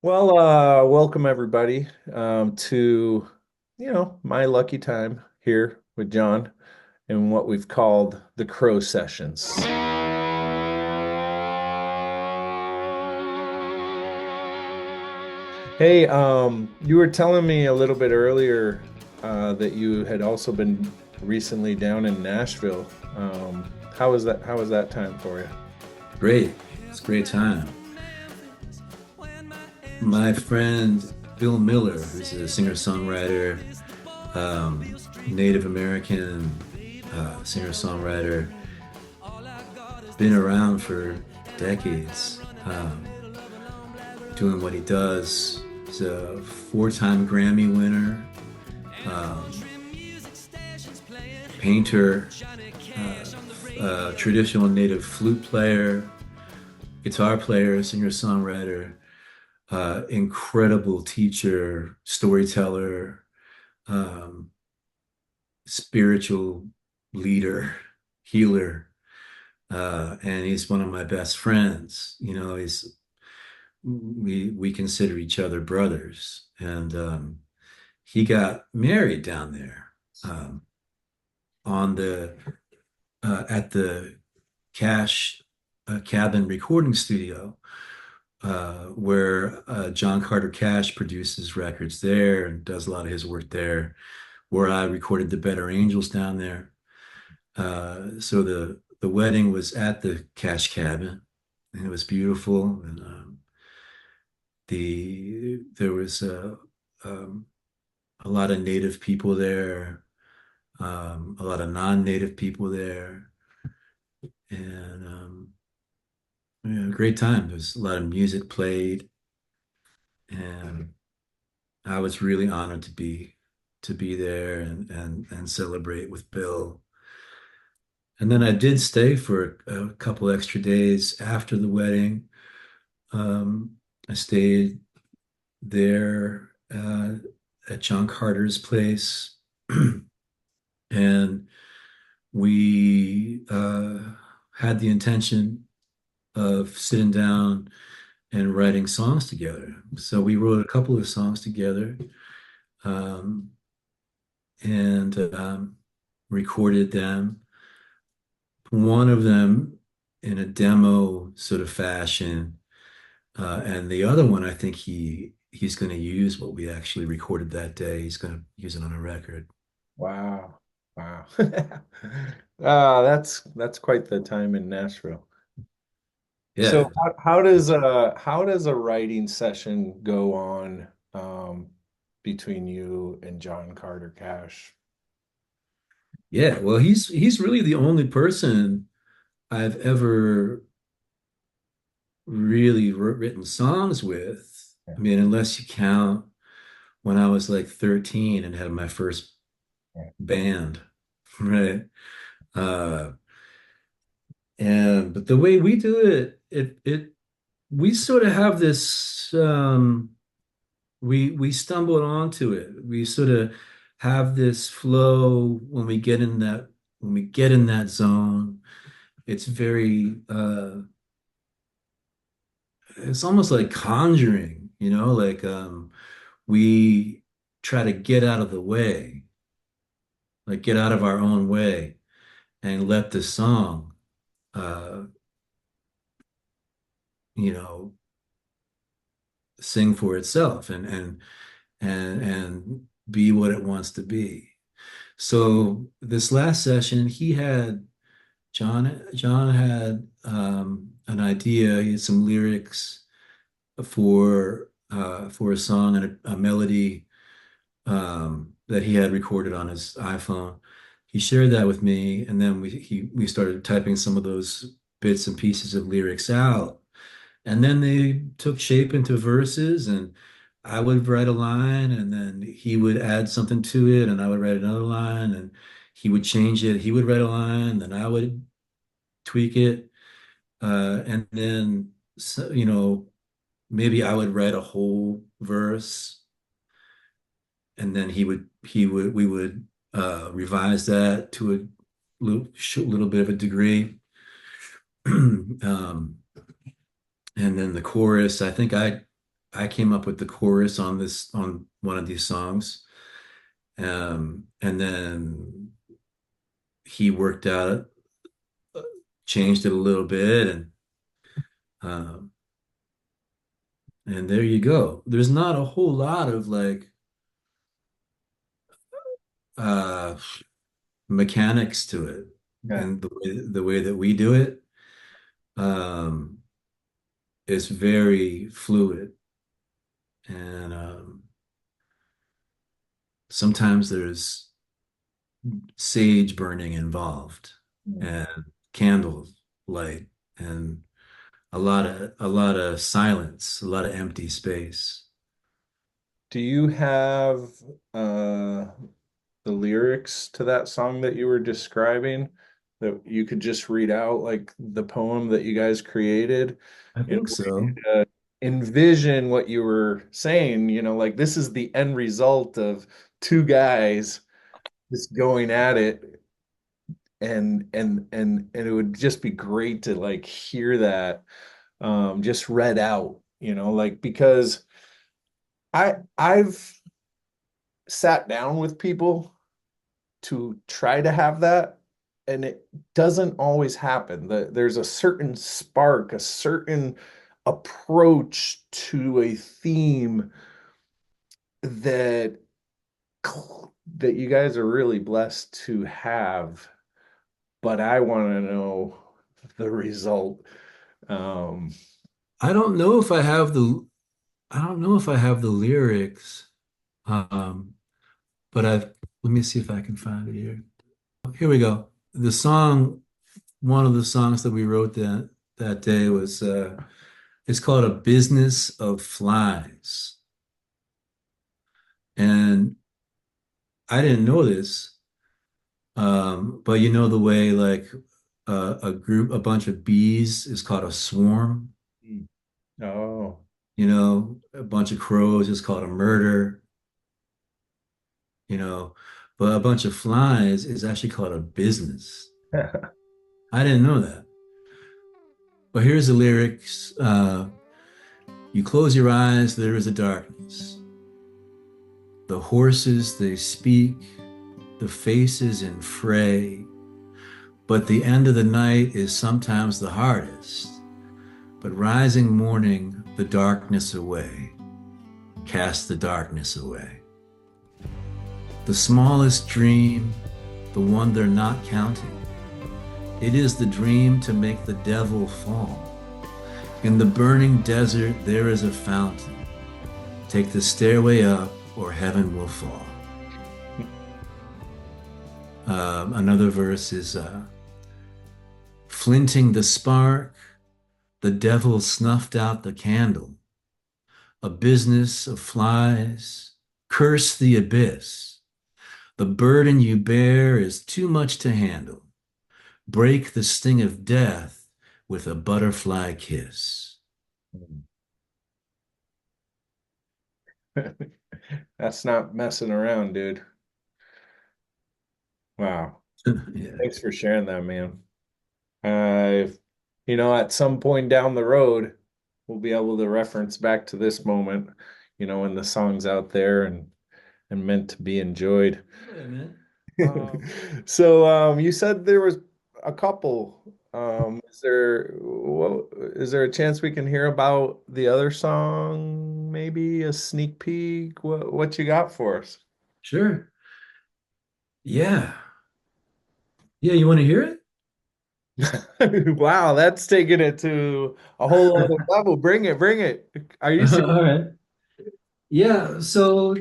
Well, welcome everybody to, my lucky time here with John and what we've called the Crow Sessions. Hey, you were telling me a little bit earlier that you had also been recently down in Nashville. How was that? How was that time for you? Great. It's a great time. My friend Bill Miller, who's a singer-songwriter, um, Native American singer-songwriter, been around for decades, doing what he does. He's a four-time Grammy winner, um, painter, traditional native flute player, guitar player, singer-songwriter, incredible teacher, storyteller, um, spiritual leader, healer, and he's one of my best friends. He's we consider each other brothers, and he got married down there um, on the at the Cash Cabin recording studio. Where John Carter Cash produces records there and does a lot of his work there, where I recorded the Better Angels down there. So the wedding was at the Cash Cabin, and it was beautiful. And there was a lot of native people there, a lot of non-native people there, and yeah, great time. There's a lot of music played, and I was really honored to be there and celebrate with Bill. And then I did stay for a couple extra days after the wedding. I stayed there at John Carter's place, and we had the intention of sitting down and writing songs together. So we wrote a couple of songs together, um, and recorded them. One of them in a demo sort of fashion, and the other one, I think he's going to use what we actually recorded that day. He's going to use it on a record. Wow. Wow. That's quite the time in Nashville. So Yeah, how does a writing session go on between you and John Carter Cash? yeah. Well, he's really the only person I've ever really written songs with. Yeah, I mean, unless you count when I was like 13 and had my first yeah. band, right? Uh, and but the way we do it, we sort of have this we stumbled onto it. We sort of have this flow when we get in that zone. It's very it's almost like conjuring, like we try to get out of the way, like get out of our own way and let the song uh you know sing for itself and be what it wants to be. So this last session, John had an idea. He had some lyrics for a song and a melody that he had recorded on his iPhone. He shared that with me, and then we started typing some of those bits and pieces of lyrics out. And then they took shape into verses, and I would write a line, and then he would add something to it, and I would write another line, and he would change it. He would write a line, then I would tweak it, and then maybe I would write a whole verse, and then we would revise that to a little bit of a degree. Um, and then the chorus, I think I I came up with the chorus on one of these songs. And then he worked out, changed it a little bit, um, and there you go. There's not a whole lot of like uh, mechanics to it, Yeah. and the way that we do it um, is very fluid, and sometimes there's sage burning involved, and candle light, and a lot of silence, a lot of empty space. Do you have uh the lyrics to that song that you were describing that you could just read out like the poem that you guys created? I You think know, we so. could, envision what you were saying, like this is the end result of two guys just going at it, and it would just be great to like hear that just read out, like because I've sat down with people to try to have that, and it doesn't always happen. There's a certain spark, a certain approach to a theme that that you guys are really blessed to have, but I want to know the result. Um, I don't know if I have the I don't know if I have the lyrics. Um, but I've let me see if I can find it here. Here we go. The song, one of the songs that we wrote that day was it's called A Business of Flies. And I didn't know this, but you know the way like a bunch of bees is called a swarm. oh, A bunch of crows is called a murder, you know, but a bunch of flies is actually called a business. I didn't know that. But here's the lyrics. You close your eyes, there is a darkness. The horses, they speak, the faces in fray. But the end of the night is sometimes the hardest. But rising morning, the darkness away. Cast the darkness away. The smallest dream, the one they're not counting. It is the dream to make the devil fall. In the burning desert, there is a fountain. Take the stairway up, or heaven will fall. Another verse is flinting the spark, the devil snuffed out the candle. A business of flies, curse the abyss. The burden you bear is too much to handle. Break the sting of death with a butterfly kiss. that's not messing around, dude. Wow. Yeah. Thanks for sharing that, man. At some point down the road, we'll be able to reference back to this moment, when the song's out there and meant to be enjoyed. Wait a minute. So, you said there was a couple. Is there a chance we can hear about the other song? Maybe a sneak peek? What you got for us? Sure. Yeah. Yeah, you want to hear it? Wow, that's taking it to a whole other level. Bring it, bring it. Are you serious? All right. Yeah, so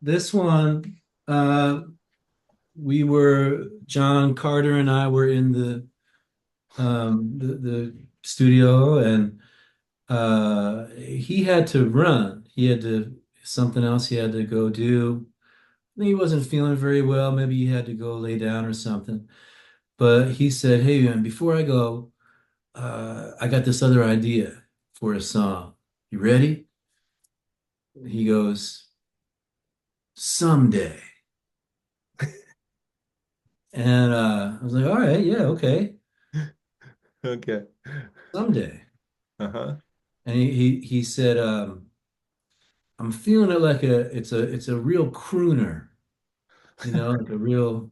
this one, we were John Carter and I were in the studio, and he had to run. He had to something else he had to go do. I think he wasn't feeling very well. Maybe he had to go lay down or something. But he said, "Hey man, before I go, I got this other idea for a song. You ready?" He goes, "Someday." And I was like, "All right, yeah, okay, Okay. someday." Uh-huh. And he said, I'm feeling it like it's a real crooner, like a real,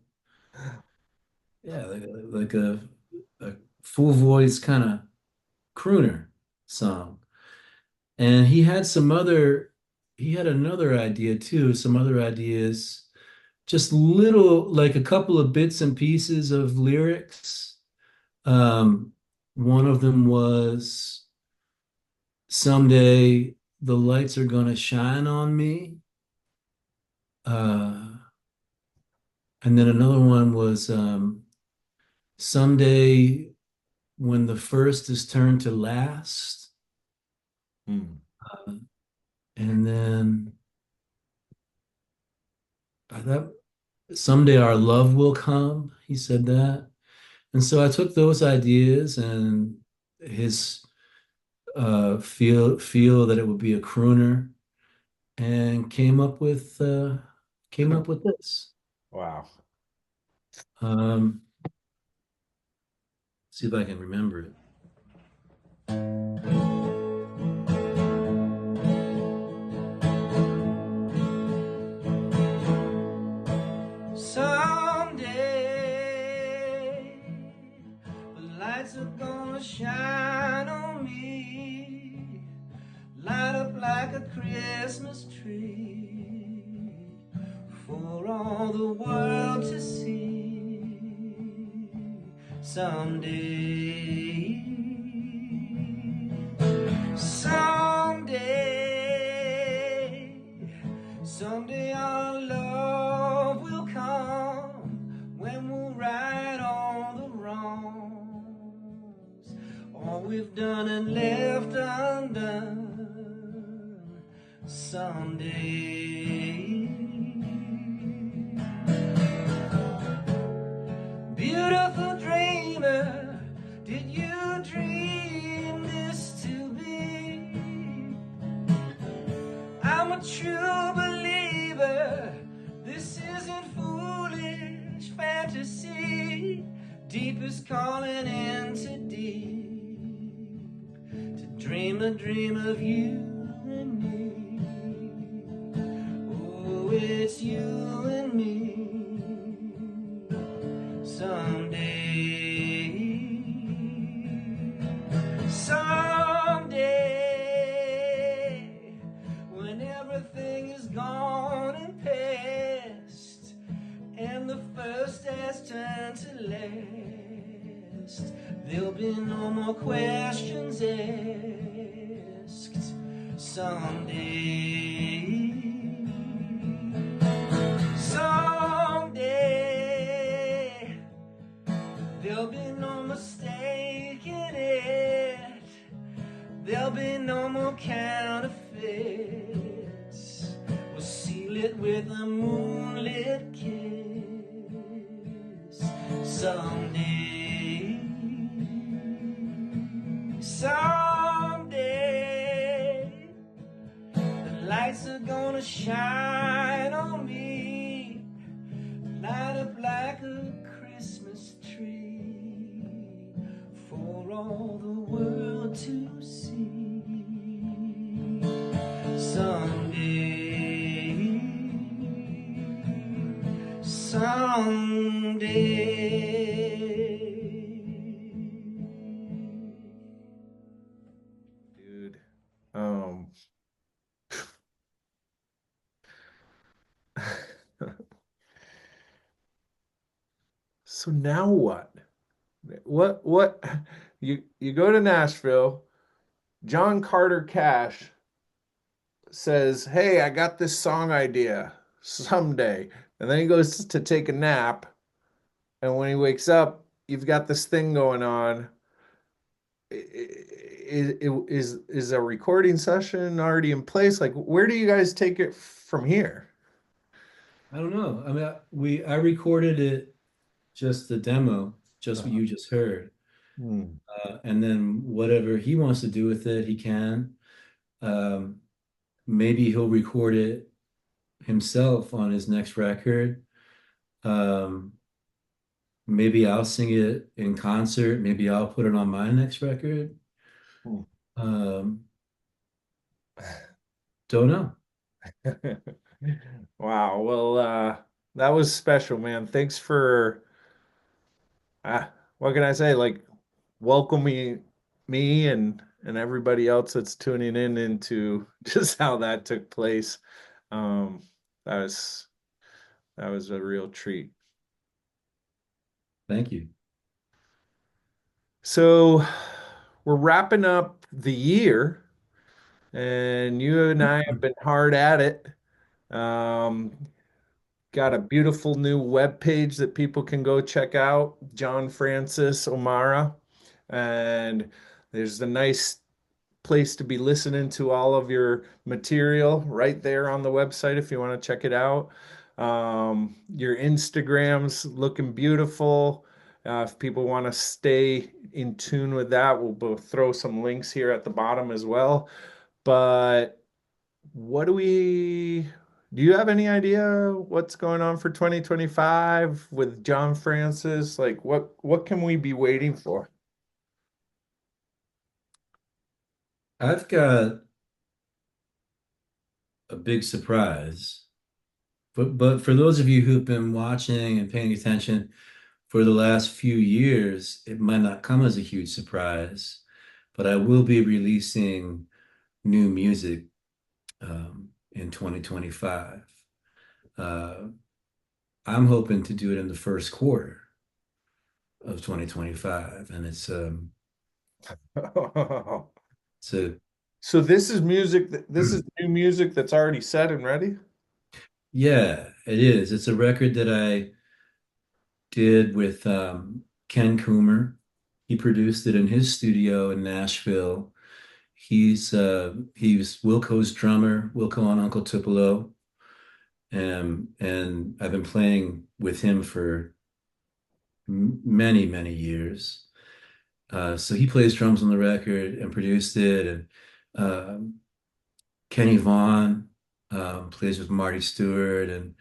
yeah, like a full voice kind of crooner song. And he had another idea too, some other ideas, just little, like a couple of bits and pieces of lyrics. Um, One of them was someday the lights are gonna shine on me. Uh, and then another one was someday when the first is turned to last. Hmm. Uh, and then I thought someday our love will come. He said that. And so I took those ideas and his feel that it would be a crooner and came up with this. Wow. Um, See if I can remember it. Someday the lights are gonna shine on me, light up like a Christmas tree for all the world to see. Someday, someday our love will come when we'll right all the wrongs, all we've done and left undone. Someday, beautiful dreamer, did you dream this to be? I'm a true believer, this isn't foolish fantasy. Deep is calling into deep, to dream a dream of you and me. Oh, it's you and me. Someday, when everything is gone and past, and the first has turned to last, there'll be no more questions asked. Someday, there'll be no mistake in it. There'll be no more counterfeits. We'll seal it with a moonlit kiss. Someday, the lights are gonna shine on me, light up like a Christmas tree for all the world to see. Someday. Dude. Um, so now what? What you go to Nashville, John Carter Cash says, "Hey, I got this song idea someday." And then he goes to take a nap, and when he wakes up, you've got this thing going on. Is a recording session already in place? Like, where do you guys take it from here? I don't know. I mean, I recorded it, just the demo, just what Uh-huh. you just heard. Hmm. And then whatever he wants to do with it, he can. Um, Maybe he'll record it himself on his next record. Um, Maybe I'll sing it in concert. Maybe I'll put it on my next record. Hmm. Um, Don't know. Wow. Well, that was special, man. Thanks for what can I say? Like welcoming me and everybody else that's tuning in into just how that took place. Um, that was that was a real treat. Thank you. So we're wrapping up the year, and you and I have been hard at it. Um, got a beautiful new web page that people can go check out, John Francis O'Mara, and there's a nice place to be listening to all of your material right there on the website if you want to check it out. Your Instagram's looking beautiful. If people want to stay in tune with that, we'll both throw some links here at the bottom as well. But what do you have any idea what's going on for 2025 with John Francis? Like what can we be waiting for? I've got a big surprise. But for those of you who've been watching and paying attention for the last few years, it might not come as a huge surprise, but I will be releasing new music in 2025. Uh, I'm hoping to do it in the first quarter of 2025, and it's a So this is new music that's already set and ready? yeah, it is. It's a record that I did with Ken Coomer. He produced it in his studio in Nashville. He was Wilco's drummer, Wilco on Uncle Tupelo, and I've been playing with him for many, many years. So he plays drums on the record and produced it, and um, Kenny Vaughn plays with Marty Stewart, and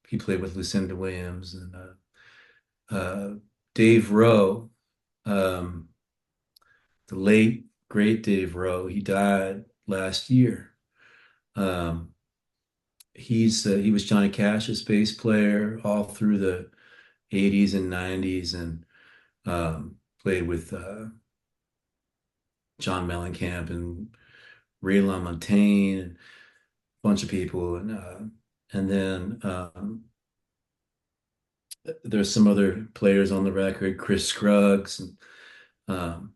he played with Lucinda Williams, and uh, Dave Rowe, um, the late great Dave Rowe. He died last year. Um, he was Johnny Cash's bass player all through the 80s and 90s, and played with John Mellencamp and Ray LaMontagne and a bunch of people, and then there's some other players on the record, Chris Scruggs, and um,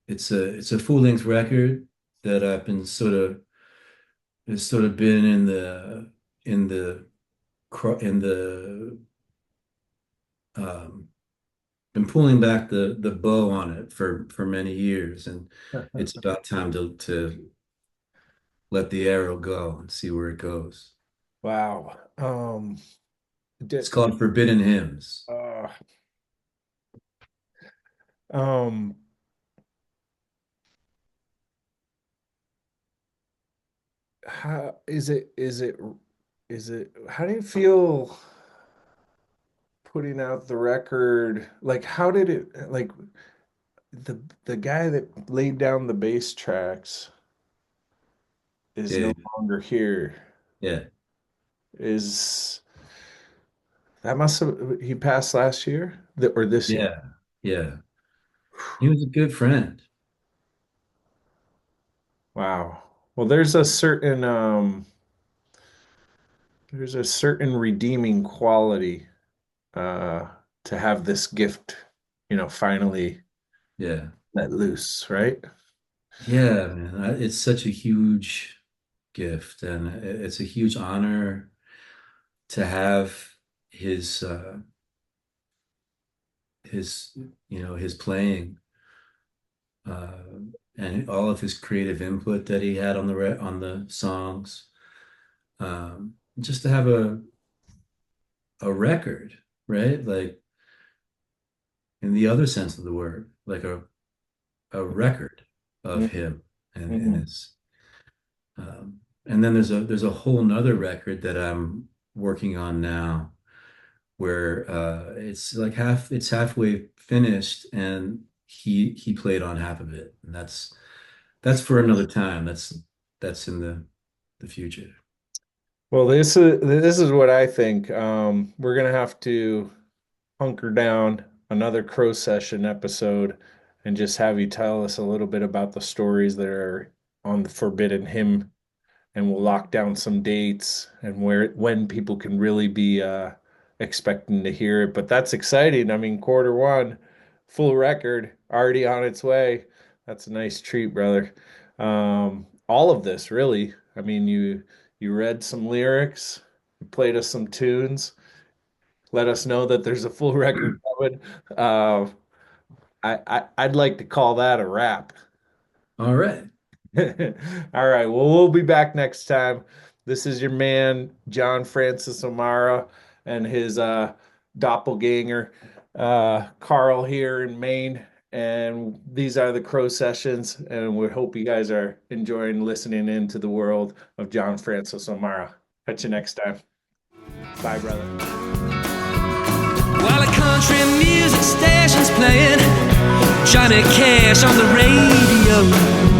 it's a full length record that I've been been in the in the um, been pulling back the bow on it for many years, and it's about time to let the arrow go and see where it goes. Wow. It's Did, called Forbidden Hymns. uh, um, how is it, how do you feel putting out the record? Like, how did it, like, the guy that laid down the bass tracks is no Dave. longer here. Yeah, Is that must have he passed last year or this year? yeah, yeah. He was a good friend. Wow. Well, there's a certain redeeming quality uh to have this gift, finally Yeah, let loose, right? yeah, man. It's such a huge gift, and it's a huge honor to have his his his playing uh, and all of his creative input that he had on on the songs. Just to have a record, right? Like in the other sense of the word, like a record of him and Mhm. his and then there's a whole nother record that I'm working on now where it's like it's halfway finished, and he played on half of it, and that's for another time. That's in the future. Well, this is what I think. We're gonna have to hunker down another Crow Session episode and just have you tell us a little bit about the stories that are on the Forbidden Hymn, and we'll lock down some dates and where when people can really be expecting to hear it. But that's exciting. I mean, quarter one, full record, already on its way. That's a nice treat, brother. All of this, really. I mean, you read some lyrics, you played us some tunes, let us know that there's a full record coming. Uh, I'd like to call that a wrap. All right. All right. Well, we'll be back next time. This is your man, John Francis O'Mara, and his doppelganger, Carl here in Maine. And these are the Crow Sessions. And we hope you guys are enjoying listening into the world of John Francis O'Mara. Catch you next time. Bye, brother. While the country music station's playing Johnny Cash on the radio.